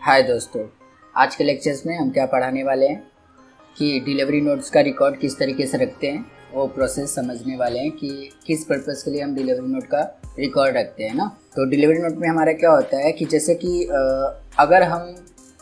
हाय दोस्तों, आज के लेक्चर्स में हम क्या पढ़ाने वाले हैं कि डिलीवरी नोट्स का रिकॉर्ड किस तरीके से रखते हैं। वो प्रोसेस समझने वाले हैं कि किस पर्पज़ के लिए हम डिलीवरी नोट का रिकॉर्ड रखते हैं ना। तो डिलीवरी नोट में हमारा क्या होता है कि जैसे कि अगर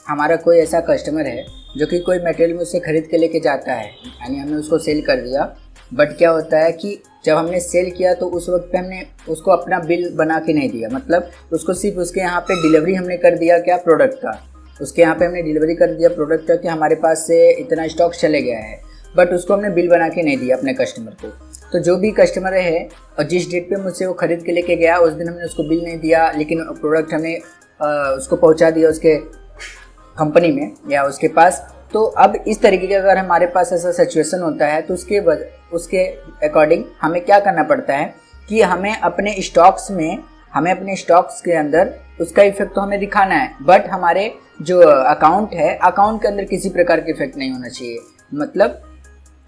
हमारा कोई ऐसा कस्टमर है जो कि कोई मटेरियल मुझसे ख़रीद के लेके जाता है, यानी हमने उसको सेल कर दिया, बट क्या होता है कि जब हमने सेल किया तो उस वक्त पे हमने उसको अपना बिल बना के नहीं दिया। मतलब उसको सिर्फ उसके यहाँ पे डिलीवरी हमने कर दिया क्या प्रोडक्ट का, उसके यहाँ पे हमने डिलीवरी कर दिया प्रोडक्ट का कि हमारे पास से इतना स्टॉक चले गया है, बट उसको हमने बिल बना के नहीं दिया अपने कस्टमर को। तो जो भी कस्टमर है और जिस डेट पे मुझसे वो ख़रीद के लेके गया उस दिन हमने उसको बिल नहीं दिया, लेकिन प्रोडक्ट हमने उसको पहुँचा दिया उसके कंपनी में या उसके पास। तो अब इस तरीके का अगर हमारे पास ऐसा सिचुएशन होता है तो उसके अकॉर्डिंग हमें क्या करना पड़ता है कि हमें अपने स्टॉक्स के अंदर उसका इफेक्ट तो हमें दिखाना है, बट हमारे जो अकाउंट के अंदर किसी प्रकार के इफेक्ट नहीं होना चाहिए। मतलब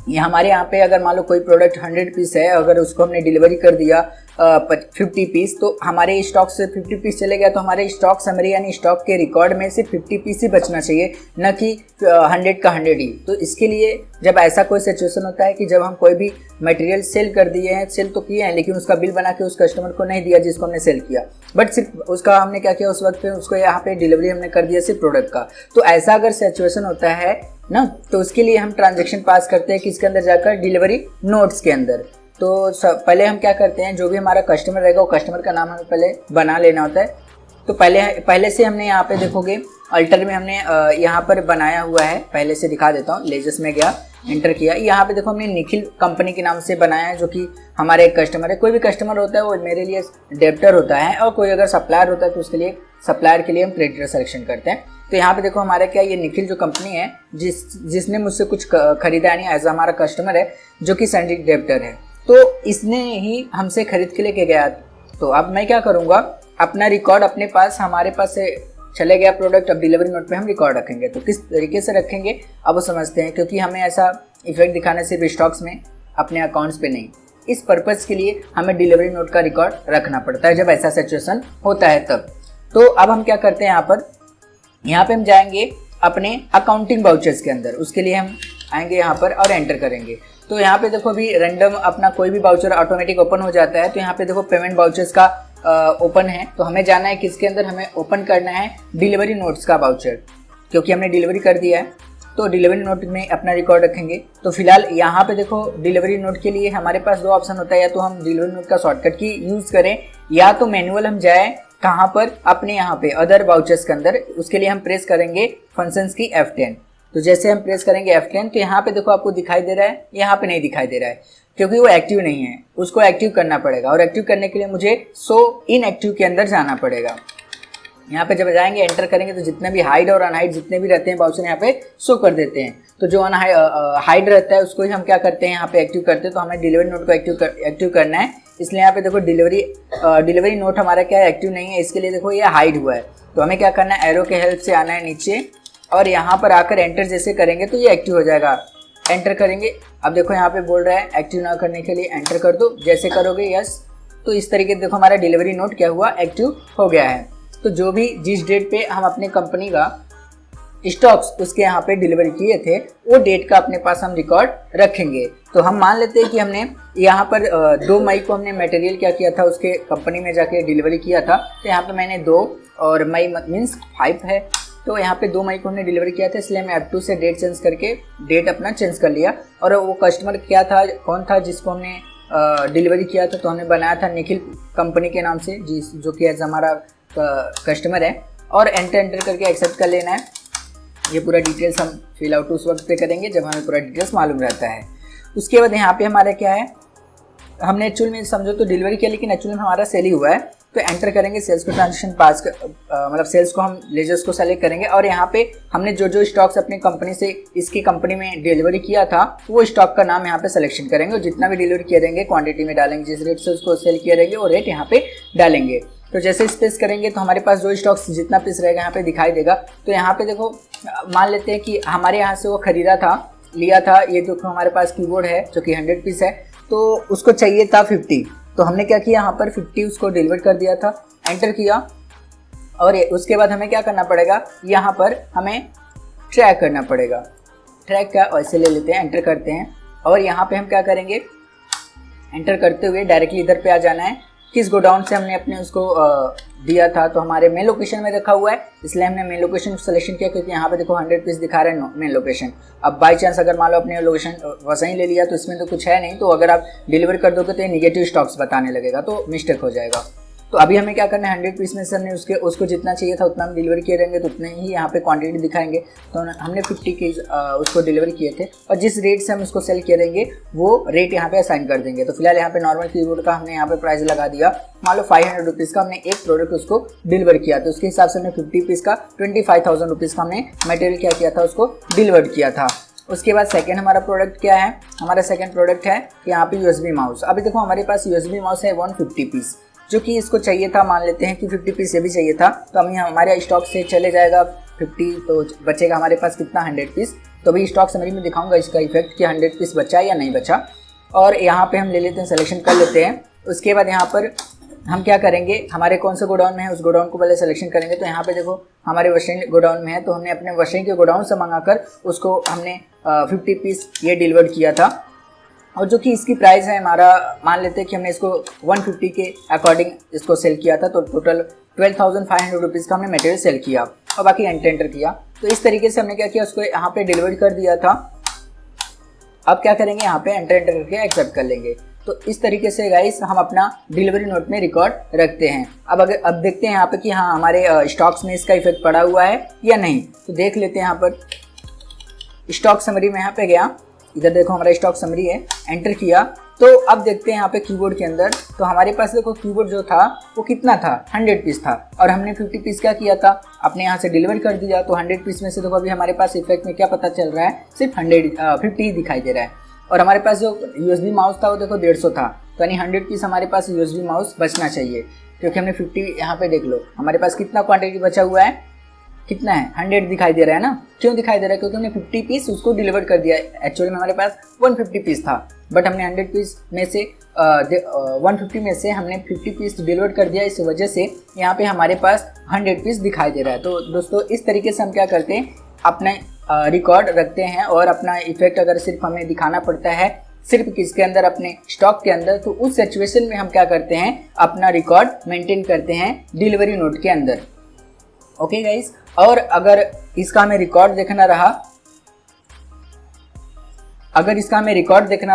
ये हमारे यहाँ पे अगर मान लो कोई प्रोडक्ट 100 पीस है, अगर उसको हमने डिलीवरी कर दिया 50 पीस, तो हमारे स्टॉक से 50 पीस चले गया, तो हमारे स्टॉक समरी यानी स्टॉक के रिकॉर्ड में से 50 पीस ही बचना चाहिए, न कि 100 का 100 ही। तो इसके लिए जब ऐसा कोई सिचुएशन होता है कि जब हम कोई भी मटेरियल सेल कर दिए हैं, सेल तो किए हैं लेकिन उसका बिल बना के उस कस्टमर को नहीं दिया जिसको हमने सेल किया, बट सिर्फ उसका हमने क्या किया उस वक्त पे उसको यहाँ पे डिलीवरी हमने कर दिया सिर्फ प्रोडक्ट का। तो ऐसा अगर सिचुएशन होता है ना, तो उसके लिए हम ट्रांजैक्शन पास करते हैं किसके अंदर जाकर, डिलीवरी नोट्स के अंदर। तो पहले हम क्या करते हैं, जो भी हमारा कस्टमर रहेगा वो कस्टमर का नाम हमें पहले बना लेना होता है। तो पहले से हमने यहाँ पे देखोगे अल्टर में हमने यहाँ पर बनाया हुआ है, पहले से दिखा देता हूँ। लेजर्स में गया, एंटर किया, यहाँ पे देखो हमने निखिल कंपनी के नाम से बनाया है, जो कि हमारे एक कस्टमर है। कोई भी कस्टमर होता है वो मेरे लिए डेब्टर होता है, और कोई अगर सप्लायर होता है तो उसके लिए सप्लायर के लिए हम क्रेडिटर सिलेक्शन करते हैं। तो यहाँ पे देखो हमारा क्या, ये निखिल जो कंपनी है जिसने मुझसे कुछ खरीदा, यानी एज हमारा कस्टमर है जो कि सैंडी डेब्टर है, तो इसने ही हमसे खरीद के लेके गया। तो अब मैं क्या करूँगा, अपना रिकॉर्ड अपने पास, हमारे पास से चले गया प्रोडक्ट, अब डिलीवरी नोट पे हम रिकॉर्ड रखेंगे। तो किस तरीके से रखेंगे अब वो समझते हैं, क्योंकि हमें ऐसा इफेक्ट दिखाना सिर्फ स्टॉक्स में, अपने अकाउंट्स पे नहीं। इस पर्पज़ के लिए हमें डिलीवरी नोट का रिकॉर्ड रखना पड़ता है जब ऐसा सिचुएशन होता है तब। तो अब हम क्या करते हैं, यहाँ पे हम जाएंगे अपने अकाउंटिंग वाउचर्स के अंदर। उसके लिए हम आएंगे यहाँ पर और एंटर करेंगे। तो यहाँ पे देखो अभी रैंडम अपना कोई भी वाउचर ऑटोमेटिक ओपन हो जाता है। तो यहाँ पे देखो पेमेंट वाउचर्स का ओपन है, तो हमें जाना है किसके अंदर, हमें ओपन करना है डिलीवरी नोट्स का वाउचर, क्योंकि हमने डिलीवरी कर दिया है। तो डिलीवरी नोट में अपना रिकॉर्ड रखेंगे। तो फिलहाल यहाँ पे देखो डिलीवरी नोट के लिए हमारे पास दो ऑप्शन होता है, या तो हम डिलीवरी नोट का शॉर्टकट की यूज़ करें, या तो मैनुअल हम जाए कहाँ पर, अपने यहाँ पे अदर वाउचर्स के अंदर। उसके लिए हम प्रेस करेंगे फंक्शंस की F10। तो जैसे हम प्रेस करेंगे F10, तो यहाँ पे देखो आपको दिखाई दे रहा है, यहाँ पे नहीं दिखाई दे रहा है क्योंकि वो एक्टिव नहीं है, उसको एक्टिव करना पड़ेगा। और एक्टिव करने के लिए मुझे शो इनएक्टिव के अंदर जाना पड़ेगा। यहाँ पे जब जाएंगे एंटर करेंगे तो जितने भी हाइड और अनहाइड जितने भी रहते हैं वाउचर यहाँ पे शो कर देते हैं। तो जो हाइड रहता है उसको ही हम क्या करते हैं, यहाँ पे एक्टिव करते हैं। तो हमें डिलीवरी नोट को एक्टिव करना है, इसलिए यहाँ पे देखो डिलीवरी नोट हमारा क्या है, एक्टिव नहीं है, इसके लिए देखो ये हाइड हुआ है। तो हमें क्या करना है, एरो के हेल्प से आना है नीचे, और यहाँ पर आकर एंटर जैसे करेंगे तो ये एक्टिव हो जाएगा। एंटर करेंगे, अब देखो यहाँ पे बोल रहा है एक्टिव ना करने के लिए एंटर कर दो, जैसे करोगे यस, तो इस तरीके से देखो हमारा डिलीवरी नोट क्या हुआ, एक्टिव हो गया है। तो जो भी जिस डेट पे हम अपने कंपनी का स्टॉक्स उसके यहाँ पे डिलीवरी किए थे वो डेट का अपने पास हम रिकॉर्ड रखेंगे। तो हम मान लेते हैं कि हमने यहाँ पर 2 मई को हमने मटेरियल क्या किया था, उसके कंपनी में जाके डिलीवरी किया था। तो यहाँ पे मैंने 2 और मई मीन्स 5 है, तो यहाँ पे 2 मई को हमने डिलीवरी किया था, इसलिए मैं F2 से डेट चेंज करके डेट अपना चेंज कर लिया। और वो कस्टमर क्या था, कौन था जिसको हमने डिलीवरी किया था, तो हमने बनाया था निखिल कंपनी के नाम से, जो कि एज हमारा कस्टमर है। और एंटर करके एक्सेप्ट कर लेना है। ये पूरा डिटेल्स हम फिल आउट उस वक्त पे करेंगे जब हमें पूरा डिटेल्स मालूम रहता है। उसके बाद यहाँ पे हमारा क्या है, हमने एक्चुअल में समझो तो डिलीवरी किया, लेकिन एक्चुअल में हमारा सेल ही हुआ है। तो एंटर करेंगे, सेल्स को ट्रांजेक्शन पास मतलब सेल्स को हम लेजर्स को सेलेक्ट करेंगे, और यहाँ पे हमने जो स्टॉक्स अपनी कंपनी से इसकी कंपनी में डिलीवरी किया था वो स्टॉक का नाम यहाँ पे सिलेक्शन करेंगे, और जितना भी डिलीवरी किए रहेंगे क्वांटिटी में डालेंगे, जिस रेट से उसको सेल किए रहेंगे वो रेट यहाँ पे डालेंगे। तो जैसे स्पेस करेंगे तो हमारे पास जो स्टॉक्स जितना पीस रहेगा यहाँ पे दिखाई देगा। तो यहाँ पे देखो मान लेते हैं कि हमारे यहाँ से वो खरीदा था, लिया था, ये देखो हमारे पास कीबोर्ड है जो कि 100 पीस है, तो उसको चाहिए था 50। तो हमने क्या किया, यहाँ पर 50 उसको डिलीवर कर दिया था, एंटर किया। और उसके बाद हमें क्या करना पड़ेगा, यहाँ पर हमें ट्रैक करना पड़ेगा। ट्रैक का ऐसे ले लेते हैं, एंटर करते हैं और यहाँ पे हम क्या करेंगे, एंटर करते हुए डायरेक्टली इधर पे आ जाना है। किस गोडाउन से हमने अपने उसको दिया था, तो हमारे मेन लोकेशन में रखा हुआ है, इसलिए हमने मेन लोकेशन सिलेक्शन किया, क्योंकि यहाँ पे देखो 100 पीस दिखा रहे हैं मेन लोकेशन। अब बाई चांस अगर मान लो अपने लोकेशन वैसा ही ले लिया तो इसमें तो कुछ है नहीं, तो अगर आप डिलीवर कर दोगे तो ये निगेटिव स्टॉक्स बताने लगेगा, तो मिस्टेक हो जाएगा। तो अभी हमें क्या करना है, 100 पीस में से हमने उसको जितना चाहिए था उतना हम डिलीवर किए रहेंगे, तो उतने ही यहाँ पे क्वांटिटी दिखाएंगे। तो हमने 50 के उसको डिलीवर किए थे और जिस रेट से हम उसको सेल किए रहेंगे वो रेट यहाँ पे असाइन कर देंगे। तो फिलहाल यहाँ पे नॉर्मल कीबोर्ड का हमने यहाँ पे प्राइस लगा दिया, मान लो 500 रुपीज़ का हमने एक प्रोडक्ट उसको डिलीवर किया, तो उसके हिसाब से हमने 50 पीस का 25,000 रुपीज़ का हमने मटेरियल क्या किया था, उसको डिलीवर किया था। उसके बाद सेकंड हमारा प्रोडक्ट क्या है, हमारा सेकंड प्रोडक्ट है यहाँ पे USB माउस। अभी देखो हमारे पास USB माउस है 150 पीस, जो कि इसको चाहिए था, मान लेते हैं कि 50 पीस से भी चाहिए था, तो हम यहाँ हमारे स्टॉक से चले जाएगा 50, तो बचेगा हमारे पास कितना, 100 पीस। तो अभी स्टॉक समरी में दिखाऊंगा इसका इफेक्ट कि 100 पीस बचा या नहीं बचा। और यहाँ पे हम ले लेते हैं, सिलेक्शन कर लेते हैं। उसके बाद यहाँ पर हम क्या करेंगे, हमारे कौन से गोडाउन में है उस गोडाउन को पहले सिलेक्शन करेंगे। तो यहाँ पे देखो हमारे वशिंग गोडाउन में है, तो हमने अपने वशिंग के गोडाउन से मंगाकर उसको हमने 50 पीस ये डिलीवर किया था। और जो कि इसकी प्राइस है हमारा, मान लेते हैं कि हमने इसको 150 के अकॉर्डिंग इसको सेल किया था, तो टोटल 12,500 रुपीज़ का हमने मटेरियल सेल किया और बाकी एंटर किया। तो इस तरीके से हमने क्या किया, उसको यहाँ पे डिलीवर कर दिया था। अब क्या करेंगे, यहाँ पे एंटर करके एक्सेप्ट कर लेंगे। तो इस तरीके से गाइस हम अपना डिलीवरी नोट में रिकॉर्ड रखते हैं। अब देखते हैं यहाँ पे कि हाँ हमारे स्टॉक्स में इसका इफेक्ट पड़ा हुआ है या नहीं। तो देख लेते हैं, यहाँ पर स्टॉक समरी में यहाँ पे गया, इधर देखो हमारा स्टॉक समरी है, एंटर किया। तो अब देखते हैं यहाँ पे कीबोर्ड के अंदर, तो हमारे पास देखो कीबोर्ड जो था वो कितना था, 100 पीस था और हमने 50 पीस क्या किया था, अपने यहाँ से डिलीवर कर दिया। तो 100 पीस में से देखो अभी हमारे पास इफेक्ट में क्या पता चल रहा है, सिर्फ 50 ही दिखाई दे रहा है। और हमारे पास जो USB माउस था वो देखो 150 था, तो यानी 100 पीस हमारे पास USB माउस बचना चाहिए, क्योंकि हमने 50, यहाँ पे देख लो हमारे पास कितना क्वान्टिटी बचा हुआ है, कितना है, 100 दिखाई दे रहा है ना। क्यों दिखाई दे रहा है, क्योंकि हमने 50 पीस उसको डिलीवर कर दिया। एक्चुअली में हमारे पास 150 पीस था, बट हमने 100 पीस में से 150 में से हमने 50 पीस डिलीवर कर दिया, इस वजह से यहाँ पे हमारे पास 100 पीस दिखाई दे रहा है। तो दोस्तों इस तरीके से हम क्या करते हैं, अपने रिकॉर्ड रखते हैं और अपना इफेक्ट अगर सिर्फ हमें दिखाना पड़ता है सिर्फ किसके अंदर, अपने स्टॉक के अंदर, तो उस सिचुएशन में हम क्या करते हैं, अपना रिकॉर्ड मेंटेन करते हैं डिलीवरी नोट के अंदर। ओके गाइस, और अगर इसका हमें रिकॉर्ड देखना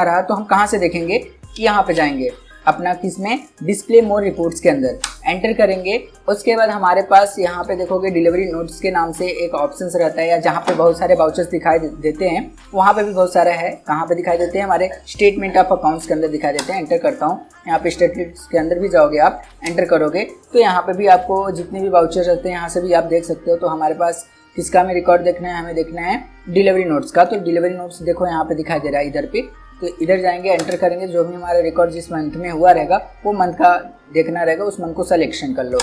रहा, तो हम कहाँ से देखेंगे कि यहाँ पे जाएंगे अपना किसमें, डिस्प्ले मोर रिपोर्ट्स के अंदर एंटर करेंगे। उसके बाद हमारे पास यहाँ पे देखोगे डिलीवरी नोट्स के नाम से एक ऑप्शन रहता है, या जहाँ पे बहुत सारे वाउचर्स दिखाई देते हैं, वहाँ पे भी बहुत सारा है। कहाँ पे दिखाई देते हैं, हमारे स्टेटमेंट ऑफ अकाउंट्स के अंदर दिखाई देते हैं। एंटर करता हूँ, यहाँ पे स्टेटमेंट्स के अंदर भी जाओगे आप, एंटर करोगे तो यहाँ पे भी आपको जितने भी वाउचर्स रहते हैं यहाँ से भी आप देख सकते हो। तो हमारे पास किसका हमें रिकॉर्ड देखना है, हमें देखना है डिलीवरी नोट्स का। तो डिलीवरी नोट्स देखो यहाँ पे दिखाई दे रहा है इधर पे, तो इधर जाएंगे, एंटर करेंगे, जो भी हमारा रिकॉर्ड जिस मंथ में हुआ रहेगा वो मंथ का देखना रहेगा, उस मंथ को सिलेक्शन कर लो।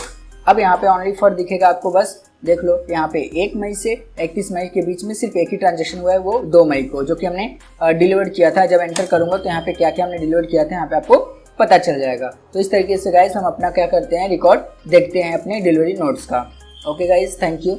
अब यहाँ पे ओनली फॉर दिखेगा आपको, बस देख लो यहाँ पे 1 मई से 31 मई के बीच में सिर्फ एक ही ट्रांजेक्शन हुआ है, वो 2 मई को, जो कि हमने डिलीवर किया था। जब एंटर करूँगा तो यहाँ पे क्या क्या हमने डिलीवर किया था यहाँ पे आपको पता चल जाएगा। तो इस तरीके से गाइस हम अपना क्या करते हैं, रिकॉर्ड देखते हैं अपने डिलीवरी नोट्स का। Okay guys, thank you.